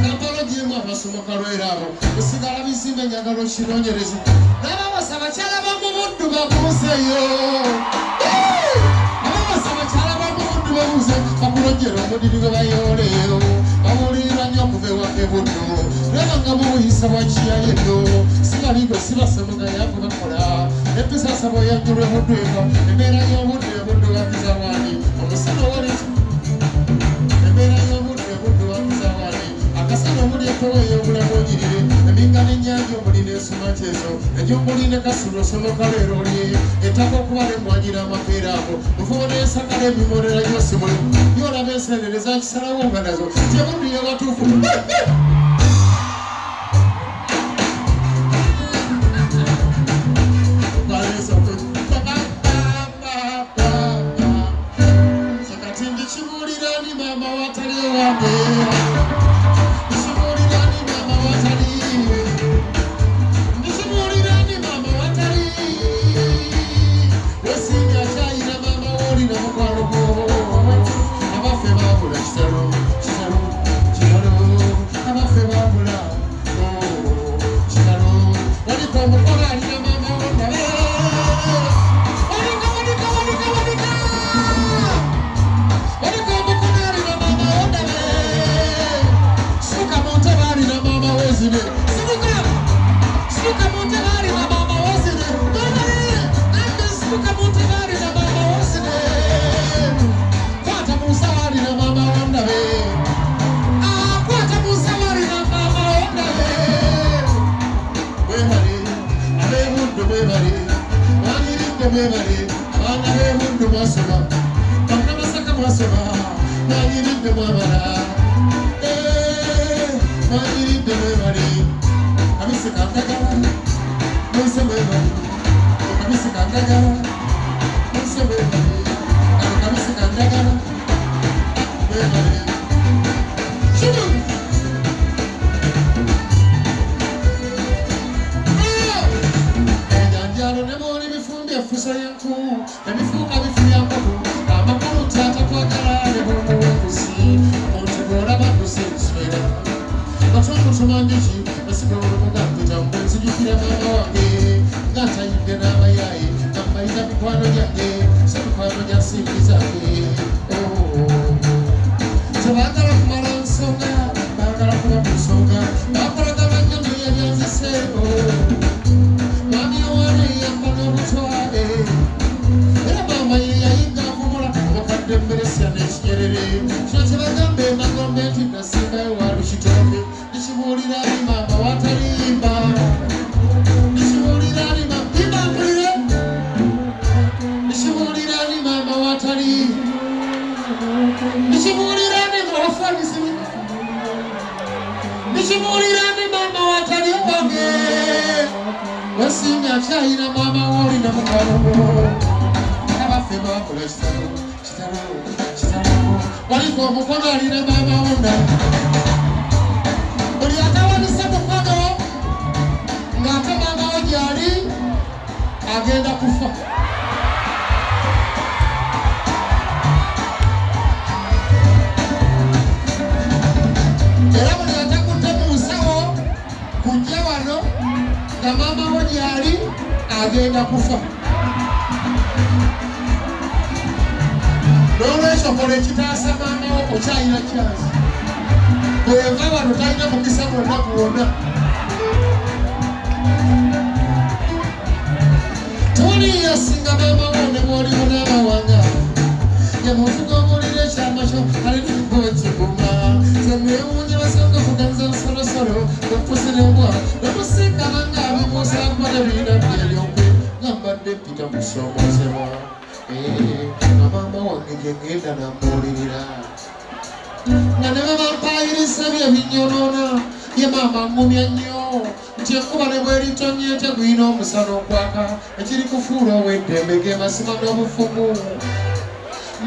Kampala gyemu abasomoka lwerabo osigala bizimbe njagala okinoonyereza n'ababasa bakyala bamubuddu babuuzeyo ababasa bakyala bamubuddu babuuze bakulojjera omudiri gwe bayooleyo bawulirira nnyo okuva ewaka buddu laba nga mubuyisa bwakiyayeddo sibaligwe sibasomoka yavu bakola empisa bweyajjulwe buddu eka embeera y'obuddu ebuddu wakiza wani omusana waleki embeera y'obuddu ebuddu wakiza wani akasana omuli etoweeyo obulamu ogirire eminga n'ennyanja omuli n'ensuma kyezo egy'omuli ne kasula osomoka leero oli ettaka okuba nemwanyira amapeera ago mufubo n'ensakala emimolera gyose muli byolaba enserereza nkisalawo nga nazo gyebuddu yewatuufu sekati ndikibuulirani maama watali ewange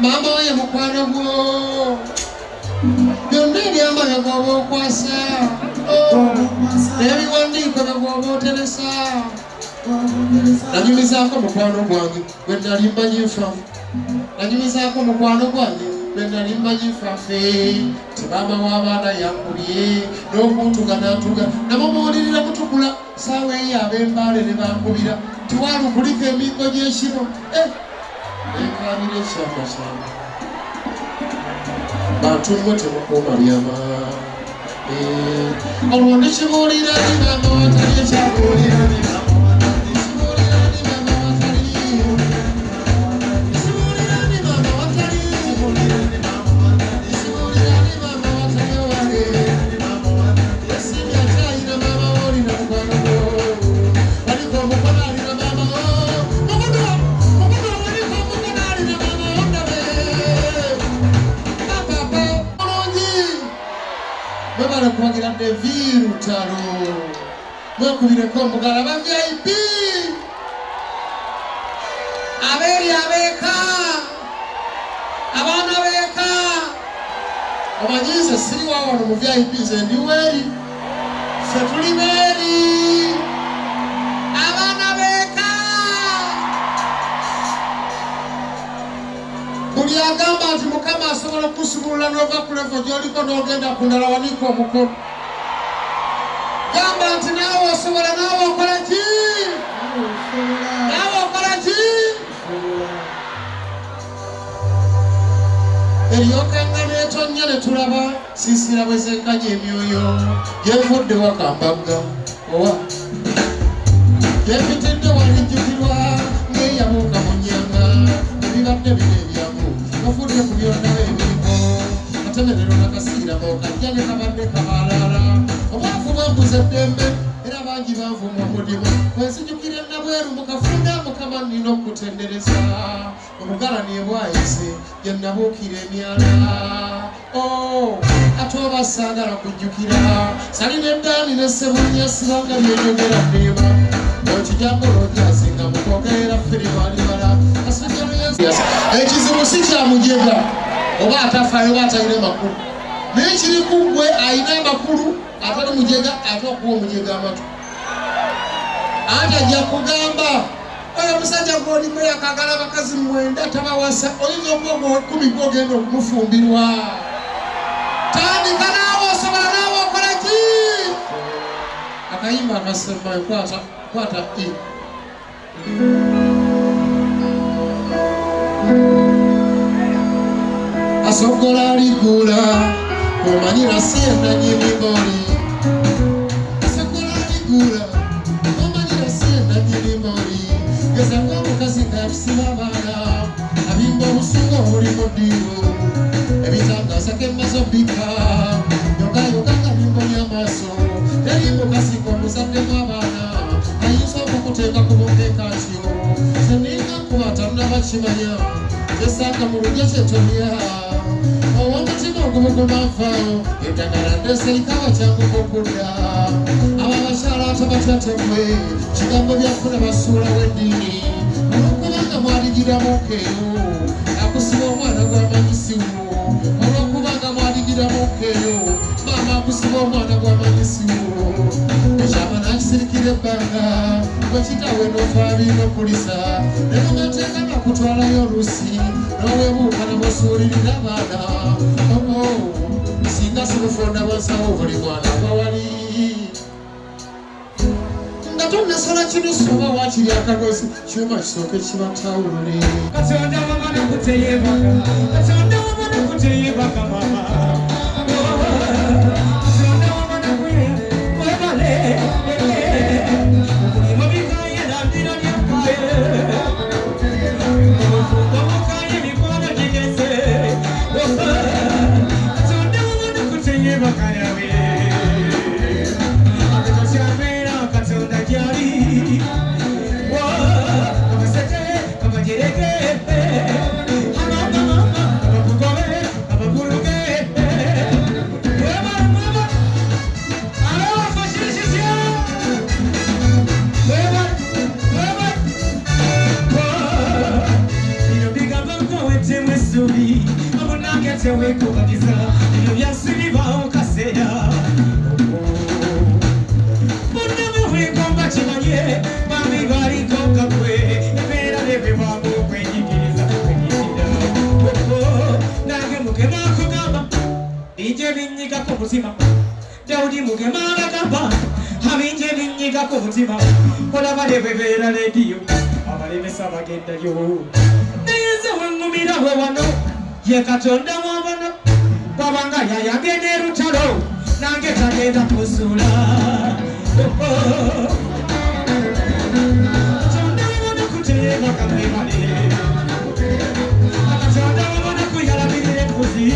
Mama oye mukwano gwo byonna ebyambaga bw'oba okwasa n'ebiwandiiko bye bw'oba oteresa nanyumizaako mukwano gwange gwe nali mbanyifa nanyumizaako mukwano gwange benali mmanyifafe tebama w'abaana yakubye n'okuntugana nabo muwulirira mutukula saawa eyo ab'embaale ne bankubira tiwalukulika emigo gy'ekiro enkabira ekyama kyange bantu mmwe temukuuma byama olwo ndikibuulira ni maama watali ekyabuulira ni maama watali kibuulira ni maama watali kibuulira ni maama watali kibuulira ni maama watali kibuulira ni maama watali wange esimya kyayina maama woolina mukwano gwo waliko omukono alina maama wo omukono waliko omukono alina maama wo ndabe papa bulungi mwebale kubagira David Lutalo mwekubireko omugala ba VIP abeeri abeeka abaana beeka omanyize siri wawano mu VIP ze ndiweeri ffe tuli beeri abaana beeka buli agamba nti Mukama asobola okusumulula n'ova ku levo gy'oliko n'ogenda ku ndala wanika omukono gamba nti naawe osobola naawe okola ki naawe okola ki eryokenga neetonnya ne tulaba siisira bwe zenkanya emyoyo yenvudde wakambagga owa yempitidde walijjukirwa ng'eyabuuka mu nnyanga ebibadde bino ebyamu bafudde ku byondawo ebirimu katemerero nakasiiramo kajja ne kabadde kabaalaala obwavu bwambuza eddembe era bangi banvuma omulimu bwenzijukira nabweru mukafunda Mukama nnina okutendereza omugala niebwayise yennabuukira emyala ate oba saagala kujjukira salina eddaani nessebunya sibanga byenjogera ndeeba okijambolo gyasinga mukwogerera firibalibala ekizibu si kyamujega oba atafaayo oba atalina makulu naye kiri ku ggwe alina amakulu atali mujega ate okuwa omujega amatu ate ajja kugamba oyo omusajja gw'olimu yakagala abakazi 9 tabawasa oyinza okuba 10 gw'ogenda okumufumbirwa tandika naawe osobola naawe okola ki akayimba akasembayo kwata asogola aligula omanyira sienda nyimiboli asogola aligula omanyira sienda nyimiboli gezanga omukazi ng'akusiba abaana abimba obusungu obuli mu ddiiro ebitangaza kemmazo bika yogayoga nga bimbonya amaaso teri mukasika omuzaddemu abaana ayinza okukuteeka ku bunteeka atyo seninga kuba tannabakimanya tesanga mu lujja kyetomya owomutima ogumugumanfaawo eddagala ndeserikawa kyanguka okudda abo abakyala atabatyatemwe kigambo byafuna basuulawo eddiini olwokubanga mwaligiramukeeyo akusiba omwana gw'amanyisiwo olwokubanga mwaligiramukeeyo maama akusiba omwana gw'amanyisiwo ekyama nakisirikira ebbanga bwekitawe n'ofaabiina okulisa naye ngateeka nakutwalayo oluusi n'owebuuka namusuulirira abaana singa sibufonda bwasawo buli mwana bawali nga tonnasola kinusu oba waakiri akagozi kyuma kisooke kibatawulule katonda wamana kuteyebaka katonda wamana kuteyebaka mama katonda wamana kwebale okulima bikaye nandira lyakaye omukaye mikwano gigeze katonda wamana kuteyebaka yawe akatokyamera katonda gyali abaseke abagerege abakugobe abaguluge tewekubagiza ebyo byasibibwawo kaseera munnamu bwegomba kimanye bambi baliko kakwe embeera nebebwamu okwenyigiriza kwenyigirira nange abinje binyiga ku mutima Daudi Mugema bagamba abinje binyiga ku mutima olaba ne bebeera rediyo abalemesa bagendayo nayinza wengumirawe wano ye Katonda wabano babanga yayagenda erutalo nange tagenda kusuula Katonda wabona kuteeba kamwebale Katonda wabona kuyalabirira embuzi